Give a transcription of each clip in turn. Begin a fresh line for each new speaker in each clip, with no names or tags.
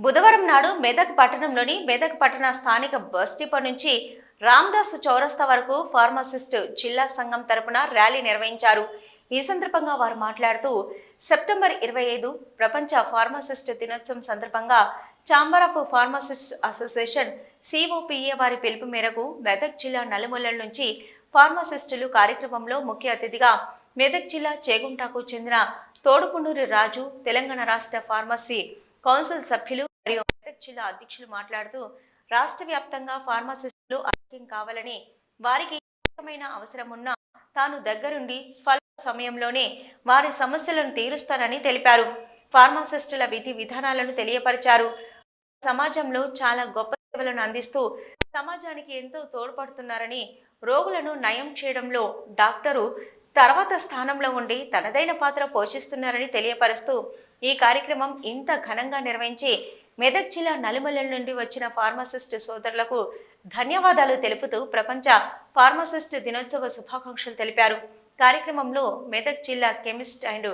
బుధవారం నాడు మెదక్ పట్టణంలోని మెదక్ పట్టణ స్థానిక బస్ డిపో నుంచి రామ్దాస్ చౌరస్తా వరకు ఫార్మసిస్ట్ జిల్లా సంఘం తరపున ర్యాలీ నిర్వహించారు. ఈ సందర్భంగా వారు మాట్లాడుతూ సెప్టెంబర్ 25 ప్రపంచ ఫార్మసిస్ట్ దినోత్సవం సందర్భంగా chamber of pharmacist association COPA వారి పిలుపు మేరకు మెదక్ జిల్లా నలుమూలల నుంచి ఫార్మసిస్టులు కార్యక్రమంలో ముఖ్య అతిథిగా మెదక్ జిల్లా చేగుంటకు చెందిన తోడుపునూరి రాజు, తెలంగాణ రాష్ట్ర ఫార్మసీ కౌన్సిల్ సభ్యులు మరియు మెదక్ జిల్లా అధ్యక్షులు మాట్లాడుతూ రాష్ట్ర వ్యాప్తంగా ఫార్మసిస్టులు ఐక్యం కావాలని, వారికి ఏ అవసరం ఉన్నా తాను దగ్గరుండి స్వల్ప సమయంలోనే వారి సమస్యలను తీరుస్తానని తెలిపారు. ఫార్మసిస్టుల విధి విధానాలను తెలియపరిచారు. సమాజంలో చాలా గొప్ప సేవలను అందిస్తూ సమాజానికి ఎంతో తోడ్పడుతున్నారని, రోగులను నయం చేయడంలో డాక్టరు తర్వాత స్థానంలో ఉండి తనదైన పాత్ర పోషిస్తున్నారని తెలియపరుస్తూ ఈ కార్యక్రమం ఇంత ఘనంగా నిర్వహించి మెదక్ జిల్లా నలుమూలల నుండి వచ్చిన ఫార్మసిస్ట్ సోదరులకు ధన్యవాదాలు తెలుపుతూ ప్రపంచ ఫార్మసిస్ట్ దినోత్సవ శుభాకాంక్షలు తెలిపారు. కార్యక్రమంలో మెదక్ జిల్లా కెమిస్ట్ అండ్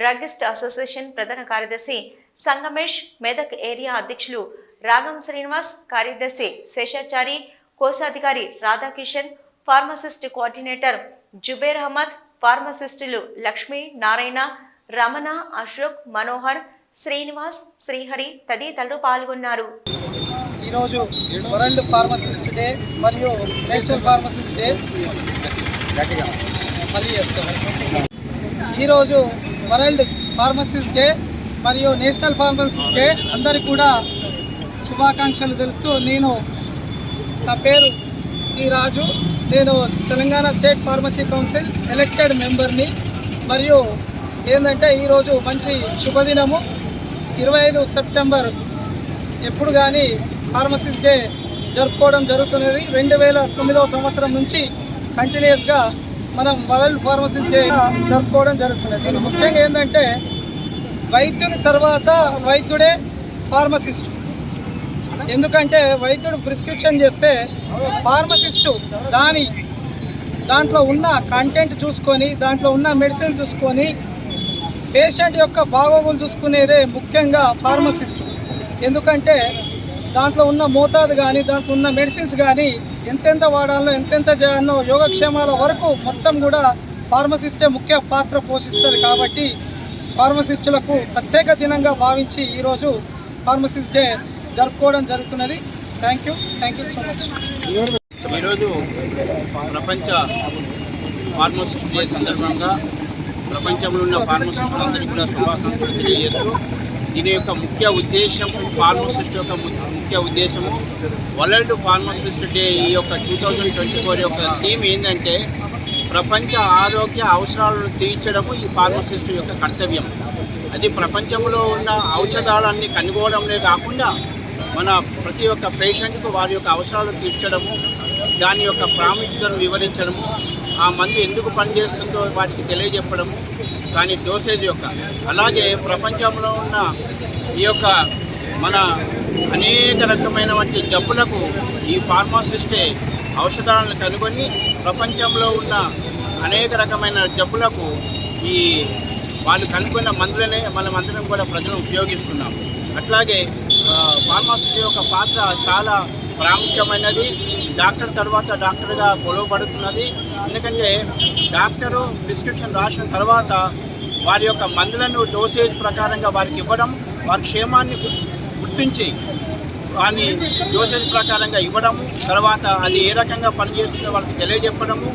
డ్రగ్గిస్ట్ అసోసియేషన్ ప్రధాన కార్యదర్శి సంగమేష్, మెదక్ ఏరియా అధ్యక్షులు రాగం శ్రీనివాస్, కార్యదర్శి శేషాచారి, కోశాధికారి రాధాకిషన్, ఫార్మసిస్ట్ కోఆర్డినేటర్ జుబేర్ అహ్మద్, ఫార్మసిస్టులు లక్ష్మీ, నారాయణ, రమణ, అశోక్, మనోహర్, శ్రీనివాస్, శ్రీహరి తదితరులు పాల్గొన్నారు.
ఈరోజు వరల్డ్ ఫార్మసిస్ట్ డే మరియు నేషనల్ ఫార్మసిస్ట్ డే ఈరోజు వరల్డ్ ఫార్మసిస్ట్ డే మరియు నేషనల్ ఫార్మసిస్ట్ డే అందరికీ కూడా శుభాకాంక్షలు తెలుపుతూ, నా పేరు ఈ రాజు, నేను Telangana state pharmacy council elected మెంబర్ని. మరియు ఏంటంటే ఈరోజు మంచి శుభదినము, 25 సెప్టెంబర్ ఎప్పుడు కానీ ఫార్మసిస్ట్ డే జరుపుకోవడం జరుగుతున్నది. 2009వ సంవత్సరం నుంచి కంటిన్యూస్గా మనం వరల్డ్ ఫార్మసిస్ట్ డే జరుపుకోవడం జరుగుతున్నది. దీని ముఖ్యంగా ఏంటంటే వైద్యుని తర్వాత వైద్యుడే ఫార్మసిస్ట్. ఎందుకంటే వైద్యుడు ప్రిస్క్రిప్షన్ చేస్తే ఫార్మసిస్టు దాంట్లో ఉన్న కంటెంట్ చూసుకొని, దాంట్లో ఉన్న మెడిసిన్ చూసుకొని, పేషెంట్ యొక్క బాగోగులు చూసుకునేదే ముఖ్యంగా ఫార్మసిస్టు. ఎందుకంటే దాంట్లో ఉన్న మోతాదు కానీ, దాంట్లో ఉన్న మెడిసిన్స్ కానీ ఎంతెంత వాడాలో, ఎంతెంత చేయాలో, యోగక్షేమాల వరకు మొత్తం కూడా ఫార్మసిస్టే ముఖ్య పాత్ర పోషిస్తుంది. కాబట్టి ఫార్మసిస్టులకు ప్రత్యేక దినంగా భావించి ఈరోజు ఫార్మసిస్ట్ డే జరుపుకోవడం జరుగుతున్నది. Thank you so much.
ఈరోజు ప్రపంచ ఫార్మసిస్ట్ డే సందర్భంగా ప్రపంచంలో ఉన్న ఫార్మసిస్టులందరికీ కూడా శుభాకాంక్షలు తెలియజేస్తూ, దీని యొక్క ముఖ్య ఉద్దేశం, ఫార్మసిస్ట్ యొక్క ముఖ్య ఉద్దేశము వరల్డ్ ఫార్మసిస్ట్ డే ఈ యొక్క 2024 యొక్క థీమ్ ఏంటంటే ప్రపంచ ఆరోగ్య అవసరాలను తీర్చడము ఈ ఫార్మసిస్ట్ యొక్క కర్తవ్యం. అది ప్రపంచంలో ఉన్న ఔషధాలన్నీ కనుగోవడంలో కాకుండా మన ప్రతి ఒక్క పేషెంట్కు వారి యొక్క అవసరాలు తీర్చడము, దాని యొక్క ప్రాముఖ్యతను వివరించడము, ఆ మందు ఎందుకు పనిచేస్తుందో వాటికి తెలియజెప్పడము, దాని డోసేజ్ యొక్క, అలాగే ప్రపంచంలో ఉన్న ఈ యొక్క మన అనేక రకమైన వంటి జబ్బులకు ఈ ఫార్మసిస్టే ఔషధాలను కనుగొని ప్రపంచంలో ఉన్న అనేక రకమైన జబ్బులకు ఈ వాళ్ళు కనుక్కున్న మందులనే మనమందరం కూడా ప్రజలు ఉపయోగిస్తున్నాం. అట్లాగే ఫార్మసిస్ట్ యొక్క పాత్ర చాలా ప్రాముఖ్యమైనది. డాక్టర్ తర్వాత డాక్టర్గా కొలవబడుతున్నది. ఎందుకంటే డాక్టరు ప్రిస్క్రిప్షన్ రాసిన తర్వాత వారి యొక్క మందులను డోసేజ్ ప్రకారంగా వారికి ఇవ్వడం, వారి క్షేమాన్ని గుర్తించి వారిని డోసేజ్ ప్రకారంగా ఇవ్వడము, తర్వాత అది ఏ రకంగా పనిచేస్తుందో వాళ్ళకి తెలియజెప్పడము,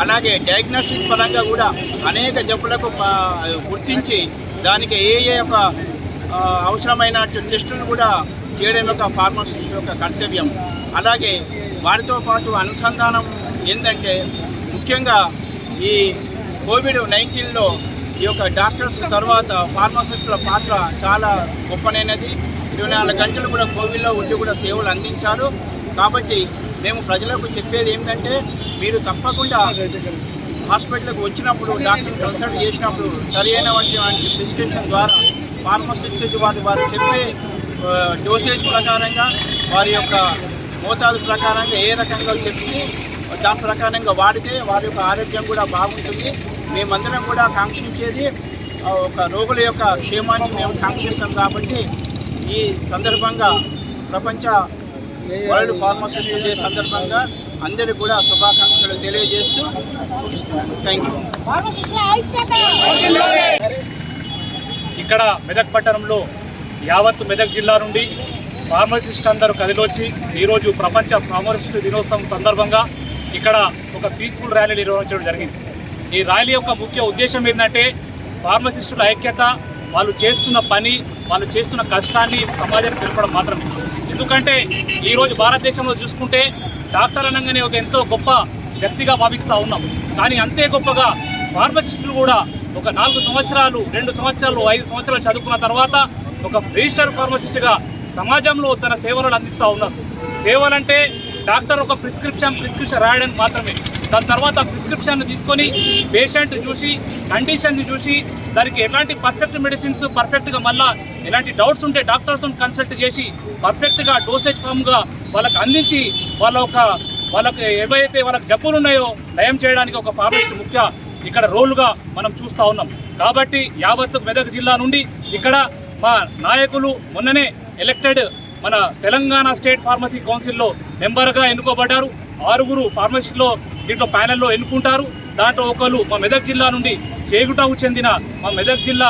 అలాగే డయాగ్నోస్టిక్ పరంగా కూడా అనేక జబ్బులకు గుర్తించి దానికి ఏ యొక్క అవసరమైన టెస్టులను కూడా చేయడం యొక్క ఫార్మసిస్ట్ యొక్క కర్తవ్యం. అలాగే వారితో పాటు అనుసంధానం ఏంటంటే ముఖ్యంగా ఈ COVID-19లో ఈ యొక్క డాక్టర్స్ తర్వాత ఫార్మసిస్టుల పాత్ర చాలా గొప్పనైనది. 24 గంటలు కూడా కోవిడ్లో ఉండి కూడా సేవలు అందించారు. కాబట్టి మేము ప్రజలకు చెప్పేది ఏంటంటే మీరు తప్పకుండా హాస్పిటల్కి వచ్చినప్పుడు డాక్టర్ కన్సల్ట్ చేసినప్పుడు సరైనటువంటి ప్రిస్క్రిప్షన్ ద్వారా ఫార్మసిస్ట్ వారు చెప్పే డోసేజ్ ప్రకారంగా వారి యొక్క మోతాదు ప్రకారంగా ఏ రకంగా చెప్పి దాని ప్రకారంగా వాడితే వారి యొక్క ఆరోగ్యం కూడా బాగుంటుంది. మేమందరం కూడా కాంక్షించేది ఒక రోగుల యొక్క క్షేమాన్ని మేము కాంక్షిస్తాం. కాబట్టి ఈ సందర్భంగా ప్రపంచ వరల్డ్ ఫార్మసిస్ట్ డే సందర్భంగా అందరికీ కూడా శుభాకాంక్షలు తెలియజేస్తూ ముగిస్తున్నాను. Thank you.
ఇక్కడ మెదక్ పట్టణంలో యావత్ మెదక్ జిల్లా నుండి ఫార్మసిస్ట్ అందరూ కదిలొచ్చి ఈరోజు ప్రపంచ ఫార్మసిస్ట్ దినోత్సవం సందర్భంగా ఇక్కడ ఒక పీస్ఫుల్ ర్యాలీ నిర్వహించడం జరిగింది. ఈ ర్యాలీ యొక్క ముఖ్య ఉద్దేశం ఏంటంటే ఫార్మసిస్టుల ఐక్యత, వాళ్ళు చేస్తున్న పని, వాళ్ళు చేస్తున్న కష్టాన్ని సమాజానికి తెలపడం మాత్రమే. ఎందుకంటే ఈరోజు భారతదేశంలో చూసుకుంటే డాక్టర్ అనగానే ఒక ఎంతో గొప్ప వ్యక్తిగా భావిస్తూ ఉన్నాం. కానీ అంతే గొప్పగా ఫార్మసిస్టులు కూడా ఒక 4 సంవత్సరాలు, 2 సంవత్సరాలు, 5 సంవత్సరాలు చదువుకున్న తర్వాత ఒక రిజిస్టర్డ్ ఫార్మసిస్ట్గా సమాజంలో తన సేవలను అందిస్తూ ఉన్నారు. సేవలంటే డాక్టర్ ఒక ప్రిస్క్రిప్షన్ రాయడానికి మాత్రమే. దాని తర్వాత ప్రిస్క్రిప్షన్ తీసుకొని పేషెంట్ చూసి, కండిషన్ని చూసి, దానికి ఎలాంటి పర్ఫెక్ట్ మెడిసిన్స్ పర్ఫెక్ట్గా మళ్ళీ ఎలాంటి డౌట్స్ ఉంటే డాక్టర్స్ని కన్సల్ట్ చేసి పర్ఫెక్ట్గా డోసేజ్ ఫామ్గా వాళ్ళకి అందించి వాళ్ళకి ఏవైతే వాళ్ళకి జబ్బులు ఉన్నాయో నయం చేయడానికి ఒక ఫార్మసిస్ట్ ముఖ్య ఇక్కడ రోల్గా మనం చూస్తూ ఉన్నాం. కాబట్టి యావత్ మెదక్ జిల్లా నుండి ఇక్కడ మా నాయకులు మొన్ననే ఎలక్టెడ్ మన తెలంగాణ స్టేట్ ఫార్మసీ కౌన్సిల్లో మెంబర్గా ఎన్నుకోబడ్డారు. 6 ఫార్మసిస్టులో దీంట్లో ప్యానెల్లో ఎన్నుకుంటారు. దాంట్లో ఒకరు మా మెదక్ జిల్లా నుండి చేగుటకు చెందిన మా మెదక్ జిల్లా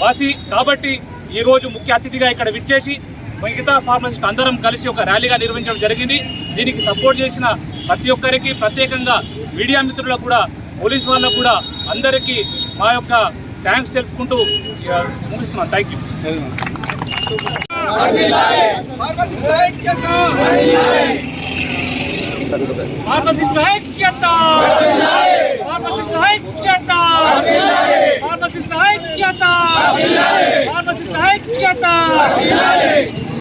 వాసి. కాబట్టి ఈరోజు ముఖ్య అతిథిగా ఇక్కడ విచ్చేసి మిగతా ఫార్మసిస్ట్ అందరం కలిసి ఒక ర్యాలీగా నిర్వహించడం జరిగింది. దీనికి సపోర్ట్ చేసిన ప్రతి ఒక్కరికి, ప్రత్యేకంగా మీడియా మిత్రులకు కూడా, పోలీస్ వాళ్ళకు కూడా అందరికీ మా యొక్క థ్యాంక్స్ తెలుపుకుంటూ ముగిస్తున్నాను. Thank you.
ఫార్మసిస్ట్ ఐక్యత,
ఫార్మసిస్ట్ ఐక్యత, ఫార్మసిస్ట్ ఐక్యత, ఫార్మసిస్ట్ ఐక్యత, ఫార్మసిస్ట్ ఐక్యత.